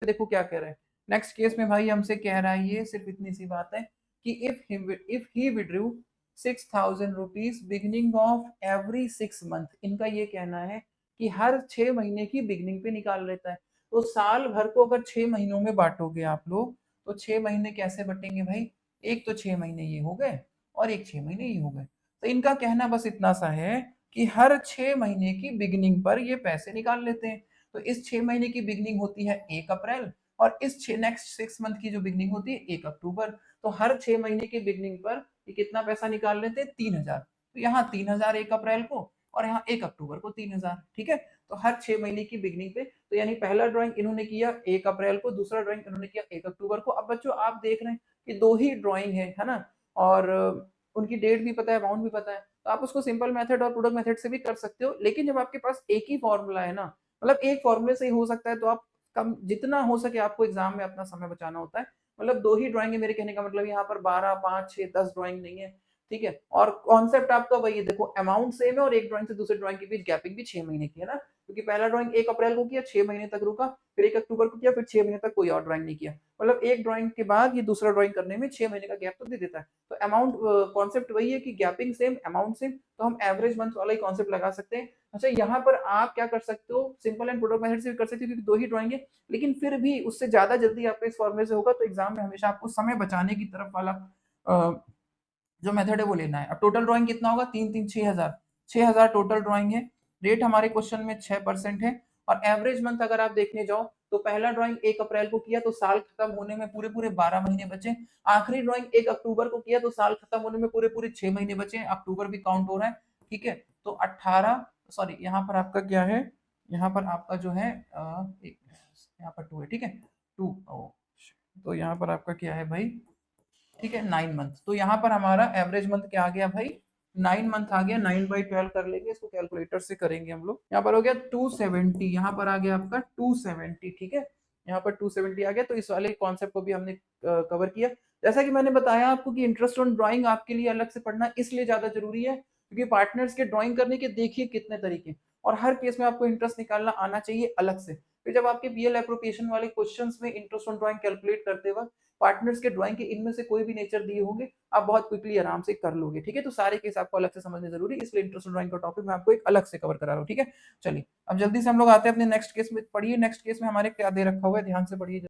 देखो क्या कह रहा है नेक्स्ट केस में भाई, हमसे कह रहा है ये सिर्फ इतनी सी बात है कि if he withdrew 6,000 rupees beginning of every 6 month, इनका ये कहना है कि हर 6 महीने की बिगिनिंग पे निकाल लेता है। तो साल भर को अगर 6 महीनों में बांटोगे आप लोग, तो 6 महीने कैसे बटेंगे भाई, एक तो 6 महीने ये हो गए और एक 6 महीने ये हो गए। तो इनका कहना बस इतना सा है कि हर 6 महीने की बिगिनिंग पर ये पैसे निकाल लेते हैं। तो इस 6 महीने की बिगिनिंग होती है 1 अप्रैल, और इस नेक्स्ट 6 मंथ की जो बिगनिंग होती है 1 अक्टूबर। तो हर 6 महीने की बिगनिंग पर ये कितना पैसा निकाल लेते हैं, 3,000। तो यहाँ 3,000 1 अप्रैल को, और यहाँ 1 अक्टूबर को 3,000, ठीक है। तो हर 6 महीने की बिगनिंग पे, तो यानी पहला ड्राइंग इन्होंने किया 1 अप्रैल को, दूसरा ड्राइंग इन्होंने किया 1 अक्टूबर को। अब बच्चों आप देख रहे हैं कि दो ही ड्राइंग है ना, और उनकी डेट भी पता है, अमाउंट भी पता है, तो आप उसको सिंपल मेथड और प्रोडक्ट मेथड से भी कर सकते हो। लेकिन जब आपके पास एक ही फॉर्मूला है ना, मतलब एक फॉर्मूले से ही हो सकता है, तो आप कम जितना हो सके आपको एग्जाम में अपना समय बचाना होता है। मतलब दो ही ड्राइंग है, मेरे कहने का मतलब यहाँ पर 12, 5, 6, 10 ड्राइंग नहीं है, ठीक है। और कॉन्सेप्ट आपका वही है, देखो अमाउंट सेम है, और एक ड्राइंग से दूसरे ड्राइंग के बीच गैपिंग भी 6 महीने की है ना, क्योंकि पहला ड्राइंग 1 अप्रैल को किया, 6 महीने तक रुका, फिर 1 अक्टूबर को किया, फिर 6 महीने तक कोई और ड्राइंग नहीं किया। मतलब एक ड्राइंग के बाद ये दूसरा ड्राइंग करने में 6 महीने का गैप तो दे देता है। तो अमाउंट कॉन्सेप्ट वही है कि गैपिंग सेम, अमाउंट सेम, तो हम एवरेज मंथ वाला ही कॉन्सेप्ट लगा सकते हैं। अच्छा, यहाँ पर आप क्या कर सकते हो, सिंपल एंड प्रोडक्ट मेथड से भी कर सकते हो, क्योंकि दो ही ड्राइंग है। लेकिन फिर भी उससे ज्यादा जल्दी आपका इस फॉर्मूले से होगा, तो एग्जाम में हमेशा आपको समय बचाने की तरफ वाला जो मेथड है वो लेना है। अब टोटल ड्राइंग कितना होगा, 3 3 6,000, 6,000 टोटल ड्राइंग है। रेट हमारे क्वेश्चन में 6% है। और एवरेज मंथ अगर आप देखने जाओ, तो पहला ड्राइंग 1 अप्रैल को किया तो साल खत्म होने में पूरे पूरे 12 महीने बचे। आखिरी ड्राइंग 1 अक्टूबर को किया तो साल खत्म होने में पूरे पूरे 6 महीने बचे, अक्टूबर भी काउंट हो रहा है, ठीक है। तो 18, सॉरी यहाँ पर आपका क्या है, यहाँ पर आपका जो है यहाँ पर 2 है, ठीक है, 2। तो यहाँ पर आपका क्या है भाई, ठीक है, 9 मंथ। तो यहाँ पर हमारा एवरेज मंथ क्या आ गया भाई, 9 मंथ आ गया। 9/12 कर लेंगे इसको, कैलकुलेटर से करेंगे हम लोग। यहाँ पर हो गया 270, यहाँ पर आ गया आपका 270, ठीक है। यहाँ पर 270 आ गया। तो इस वाले कॉन्सेप्ट को भी हमने कवर किया। जैसा कि मैंने बताया आपको कि इंटरेस्ट ऑन ड्राइंग आपके लिए अलग से पढ़ना इसलिए ज्यादा जरूरी है, क्योंकि पार्टनर्स के ड्राइंग करने के देखिए कितने तरीके, और हर केस में आपको इंटरेस्ट निकालना आना चाहिए अलग से। फिर जब आपके बीएल एप्रोप्रिएशन वाले क्वेश्चंस में इंटरेस्ट ऑन ड्राइंग कैलकुलेट करते वक्त पार्टनर्स के ड्राइंग के इनमें से कोई भी नेचर दिए होंगे, आप बहुत क्विकली आराम से कर लोगे, ठीक है। तो सारे केस आपको अलग से समझने जरूरी, इसलिए इंटरेस्ट ड्राइंग का टॉपिक मैं आपको एक अलग से कवर करा रहा हूँ, ठीक है। चलिए अब जल्दी से हम लोग आते हैं अपने नेक्स्ट केस में। पढ़िए नेक्स्ट केस में हमारे क्या दे रखा हुआ है, ध्यान से पढ़िए।